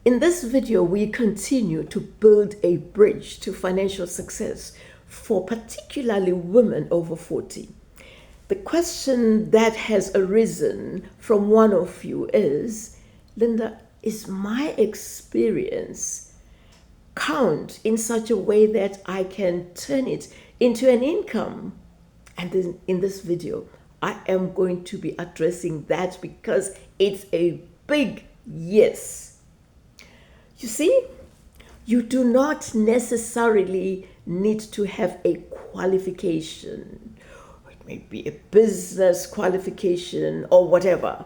In this video, we continue to build a bridge to financial success for particularly women over 40. The question that has arisen from one of you is, Linda, is my experience count in such a way that I can turn it into an income? And then in this video, I am going to be addressing that because it's a big yes. You see, you do not necessarily need to have a qualification. It may be a business qualification or whatever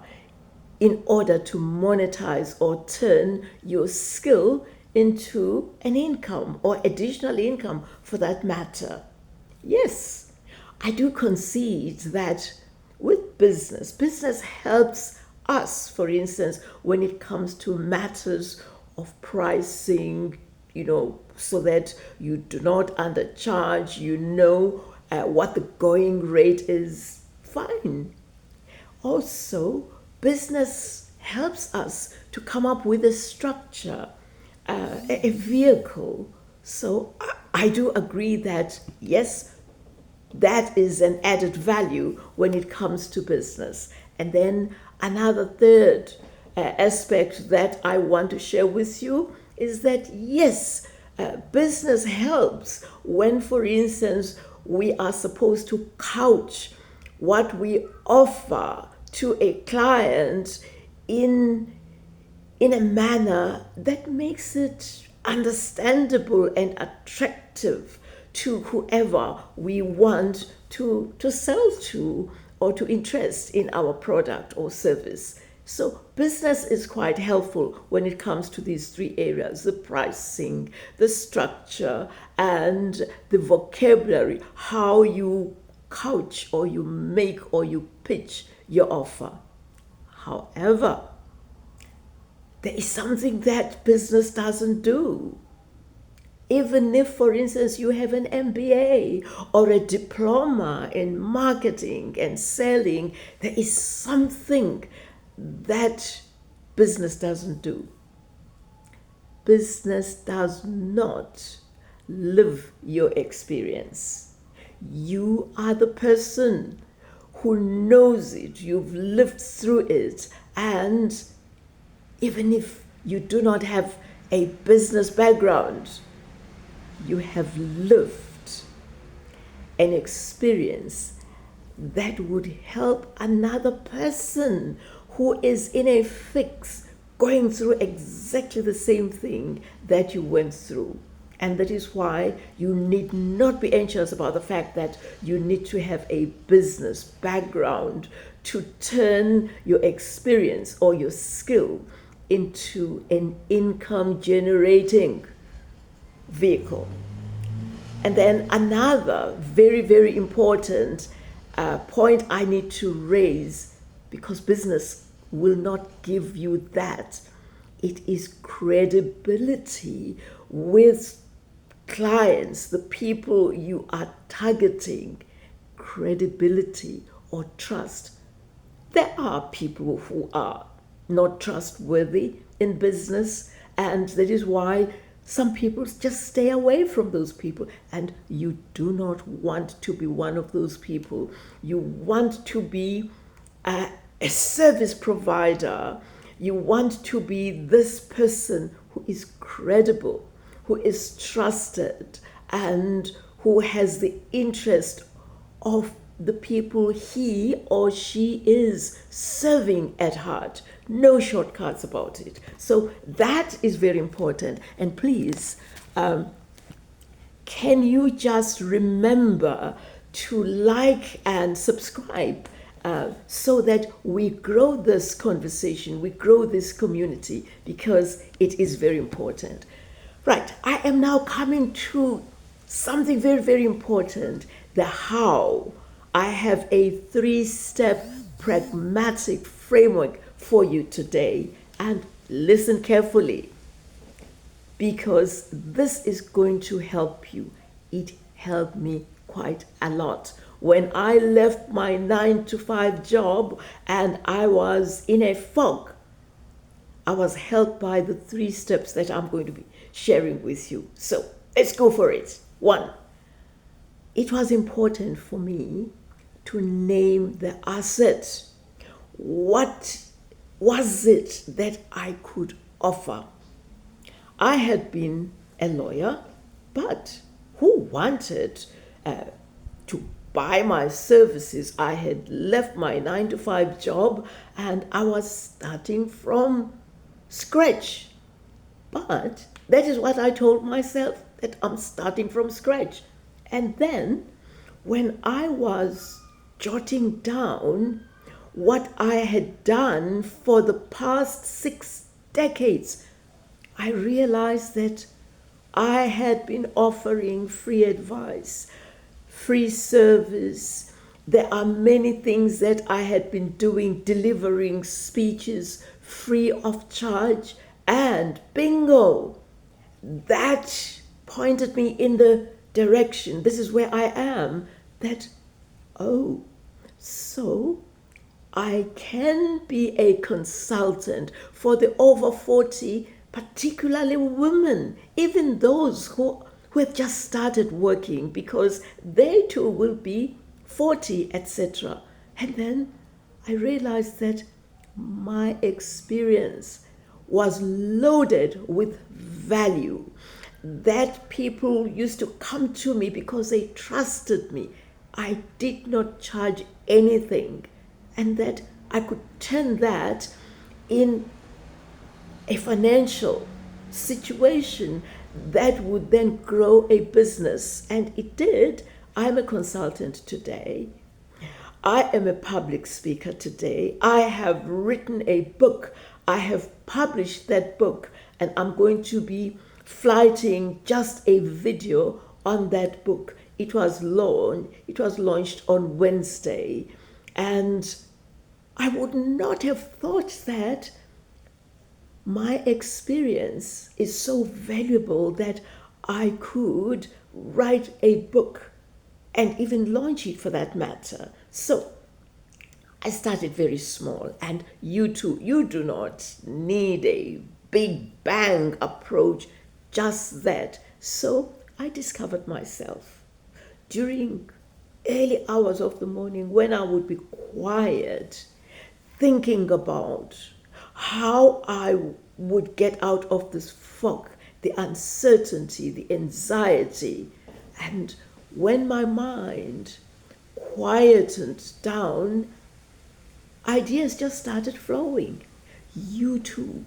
in order to monetize or turn your skill into an income or additional income for that matter. Yes, I do concede that with business helps us, for instance, when it comes to matters of pricing, so that you do not undercharge, what the going rate is, fine. Also, business helps us to come up with a structure, a vehicle. So I do agree that, yes, that is an added value when it comes to business. And then another third aspect that I want to share with you is that, yes, business helps when, for instance, we are supposed to couch what we offer to a client in a manner that makes it understandable and attractive to whoever we want to sell to or to interest in our product or service. So business is quite helpful when it comes to these three areas: the pricing, the structure, and the vocabulary, how you couch or you make or you pitch your offer. However, there is something that business doesn't do. Even if, for instance, you have an MBA or a diploma in marketing and selling, there is something that business doesn't do. Business does not live your experience. You are the person who knows it. You've lived through it. And even if you do not have a business background, you have lived an experience that would help another person who is in a fix, going through exactly the same thing that you went through. And that is why you need not be anxious about the fact that you need to have a business background to turn your experience or your skill into an income generating vehicle. And then another very, very important point I need to raise, because business will not give you that, it is credibility with clients, the people you are targeting. Credibility or trust. There are people who are not trustworthy in business, and that is why some people just stay away from those people, and you do not want to be one of those people. You want to be a service provider. You want to be this person who is credible, who is trusted, and who has the interest of the people he or she is serving at heart. No shortcuts about it. So that is very important. And please, can you just remember to like and subscribe so that we grow this conversation, we grow this community, because it is very important. Right, I am now coming to something very, very important, the how. I have a 3-step pragmatic framework for you today, and listen carefully, because this is going to help you. It helped me quite a lot. When I left my 9-to-5 job and I was in a fog, I was helped by the 3 steps that I'm going to be sharing with you. So let's go for it. 1, it was important for me to name the asset. What was it that I could offer? I had been a lawyer, but who wanted to buy my services? I had left my 9-to-5 job and I was starting from scratch. But that is what I told myself, that I'm starting from scratch. And then when I was jotting down what I had done for the past 6 decades, I realized that I had been offering free advice, free service. There are many things that I had been doing, delivering speeches free of charge, and bingo, that pointed me in the direction. This is where I am, that, oh, so I can be a consultant for the over 40, particularly women, even those who have just started working, because they too will be 40, etc. And then I realized that my experience was loaded with value, that people used to come to me because they trusted me. I did not charge anything, and that I could turn that in a financial situation that would then grow a business. And it did. I'm a consultant today. I am a public speaker today. I have written a book. I have published that book, and I'm going to be flighting just a video on that book. It was launched on Wednesday, and I would not have thought that my experience is so valuable that I could write a book and even launch it, for that matter. So I started very small, and you too, you do not need a big bang approach, just that. So I discovered myself during early hours of the morning when I would be quiet, thinking about how I would get out of this fog, the uncertainty, the anxiety. And when my mind quietened down, ideas just started flowing. You too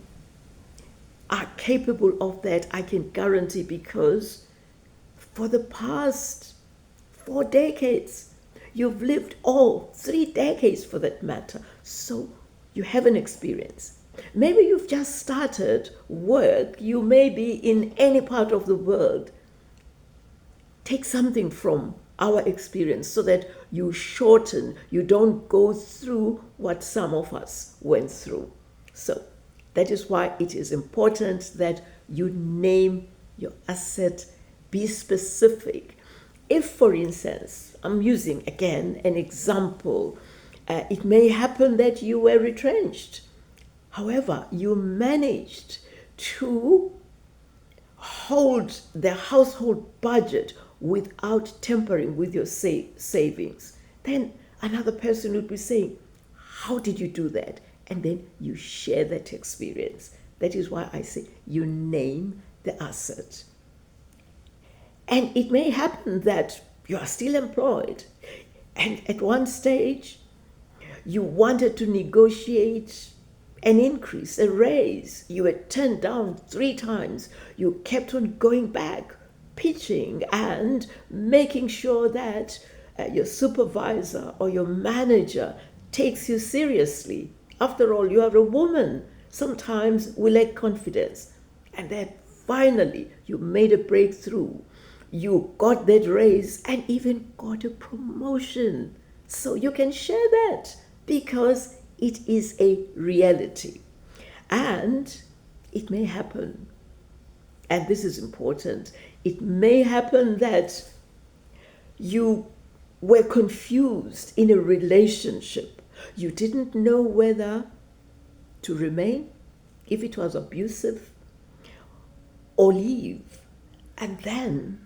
are capable of that, I can guarantee, because for the past 4 decades, you've lived, all 3 decades for that matter, so you have an experience. Maybe you've just started work, you may be in any part of the world. Take something from our experience so that you shorten, you don't go through what some of us went through. So that is why it is important that you name your asset, be specific. If, for instance, I'm using again an example, it may happen that you were retrenched. However, you managed to hold the household budget without tampering with your savings. Then another person would be saying, how did you do that? And then you share that experience. That is why I say you name the asset. And it may happen that you are still employed, and at one stage you wanted to negotiate an increase, a raise. You were turned down 3 times. You kept on going back, pitching and making sure that your supervisor or your manager takes you seriously. After all, you are a woman. Sometimes we lack confidence. And then finally, you made a breakthrough. You got that raise and even got a promotion. So you can share that because it is a reality. And it may happen, and this is important, it may happen that you were confused in a relationship. You didn't know whether to remain if it was abusive, or leave. And then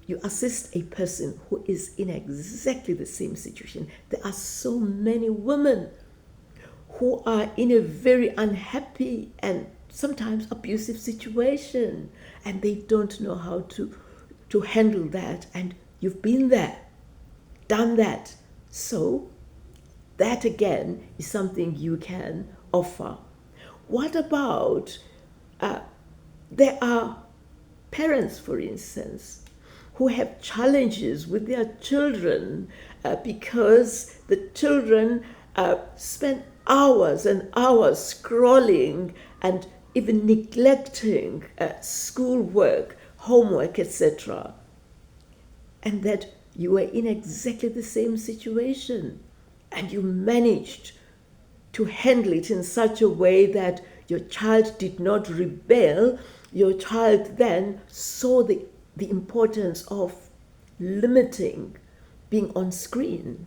you assist a person who is in exactly the same situation. There are so many women who are in a very unhappy and sometimes abusive situation, and they don't know how to handle that. And you've been there, done that. So that again is something you can offer. What about, there are parents, for instance, who have challenges with their children because the children spend hours and hours scrolling and even neglecting schoolwork, homework, etc. And that you were in exactly the same situation and you managed to handle it in such a way that your child did not rebel. Your child then saw the importance of limiting being on screen.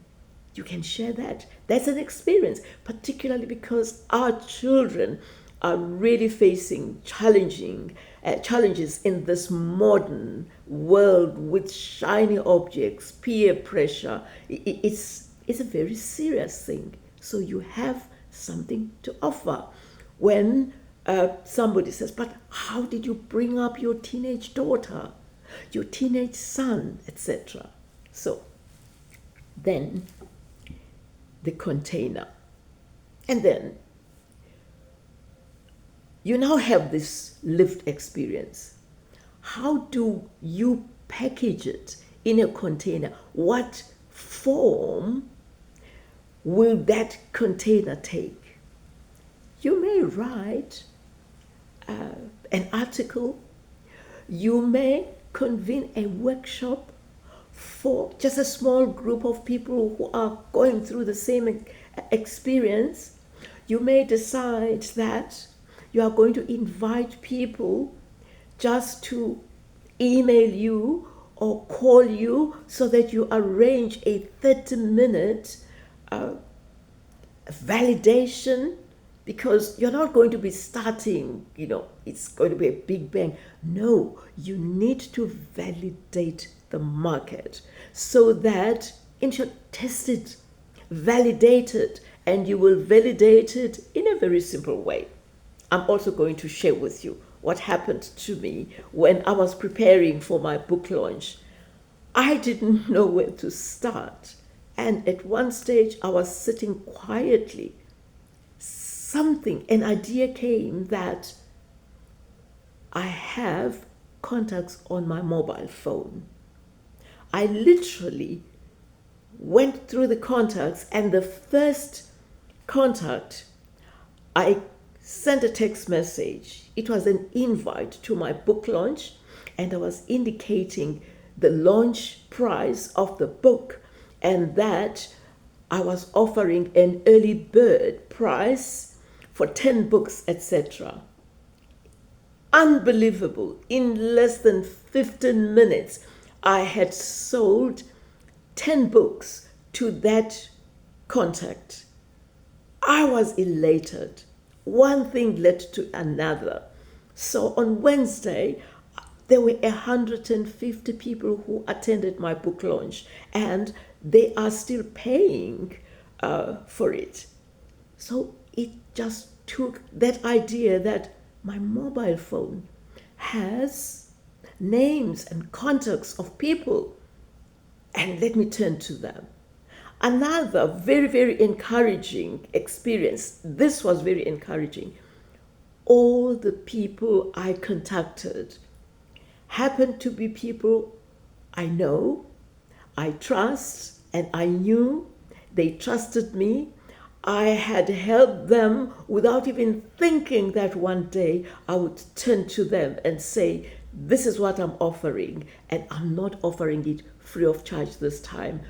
You can share that. That's an experience, particularly because our children are really facing challenges in this modern world with shiny objects, peer pressure. It's a very serious thing. So you have something to offer. When somebody says, but how did you bring up your teenage daughter, your teenage son, etc.? So then the container. And then you now have this lived experience. How do you package it in a container? What form will that container take? You may write an article. You may convene a workshop for just a small group of people who are going through the same experience. You may decide that you are going to invite people just to email you or call you so that you arrange a 30-minute validation, because you're not going to be starting, it's going to be a big bang. No, you need to validate the market so that in short, test it, validate it, and you will validate it in a very simple way. I'm also going to share with you what happened to me when I was preparing for my book launch. I didn't know where to start. And at one stage, I was sitting quietly. An idea came that I have contacts on my mobile phone. I literally went through the contacts, and the first contact, I sent a text message. It was an invite to my book launch, and I was indicating the launch price of the book and that I was offering an early bird price for 10 books, etc. Unbelievable. In less than 15 minutes, I had sold 10 books to that contact. I was elated. One thing led to another. So on Wednesday, there were 150 people who attended my book launch, and they are still paying for it. So it just took that idea that my mobile phone has names and contacts of people, and let me turn to them. Another very, very encouraging experience, this was very encouraging. All the people I contacted happened to be people I know, I trust, and I knew they trusted me. I had helped them without even thinking that one day I would turn to them and say, this is what I'm offering, and I'm not offering it free of charge this time.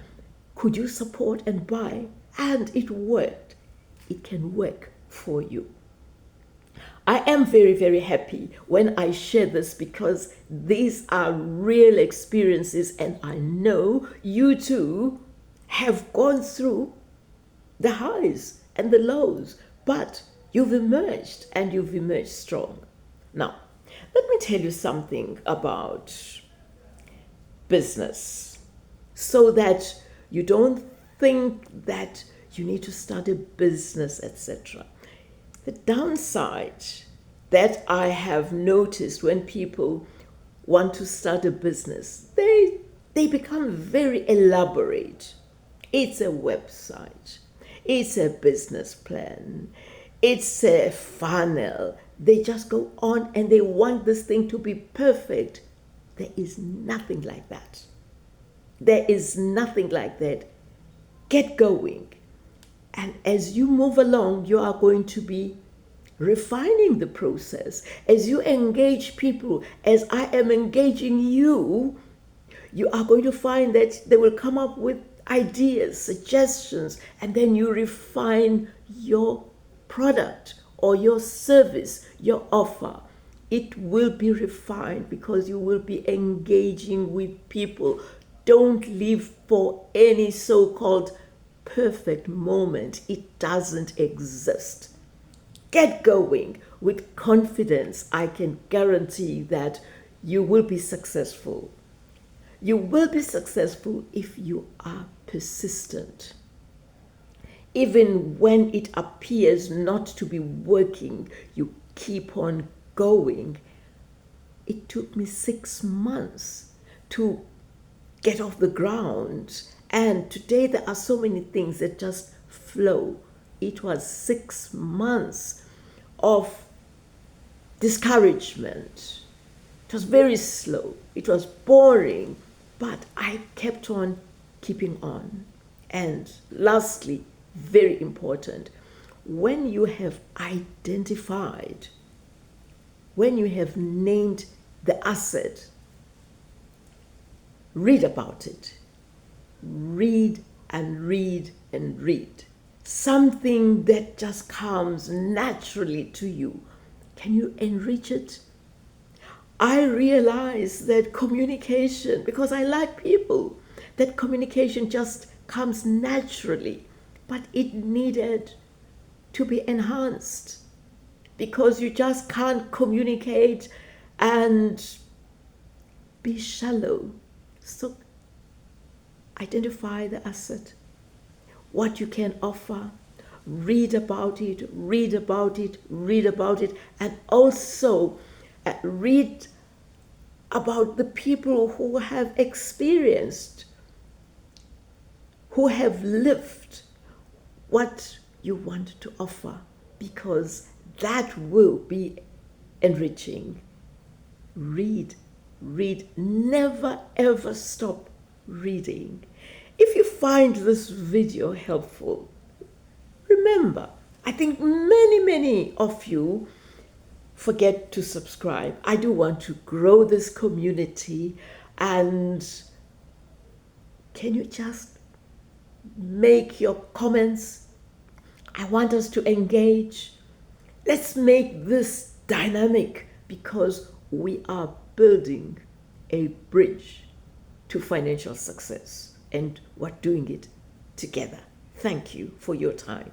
Could you support and buy? And it worked. It can work for you. I am very, very happy when I share this, because these are real experiences, and I know you too have gone through the highs and the lows, but you've emerged, and you've emerged strong. Now, let me tell you something about business so that you don't think that you need to start a business, etc. The downside that I have noticed when people want to start a business, they become very elaborate. It's a website, it's a business plan, it's a funnel. They just go on and they want this thing to be perfect. There is nothing like that. There is nothing like that. Get going. And as you move along, you are going to be refining the process. As you engage people, as I am engaging you, you are going to find that they will come up with ideas, suggestions, and then you refine your product or your service, your offer. It will be refined because you will be engaging with people. Don't live for any so-called perfect moment. It doesn't exist. Get going with confidence. I can guarantee that you will be successful. You will be successful if you are persistent. Even when it appears not to be working, you keep on going. It took me 6 months to get off the ground, and today there are so many things that just flow. It was 6 months of discouragement. It was very slow. It was boring, but I kept on keeping on. And lastly, very important, when you have identified, when you have named the asset, read about it. Read and read and read. Something that just comes naturally to you. Can you enrich it? I realize that communication, because I like people, that communication just comes naturally, but it needed to be enhanced because you just can't communicate and be shallow. So identify the asset, what you can offer, read about it, read about it, read about it, and also read about the people who have experienced, who have lived what you want to offer, because that will be enriching. Read, read, never ever stop reading. If you find this video helpful, remember, I think many of you forget to subscribe. I do want to grow this community, and can you just make your comments? I want us to engage. Let's make this dynamic because we are building a bridge to financial success, and we're doing it together. Thank you for your time.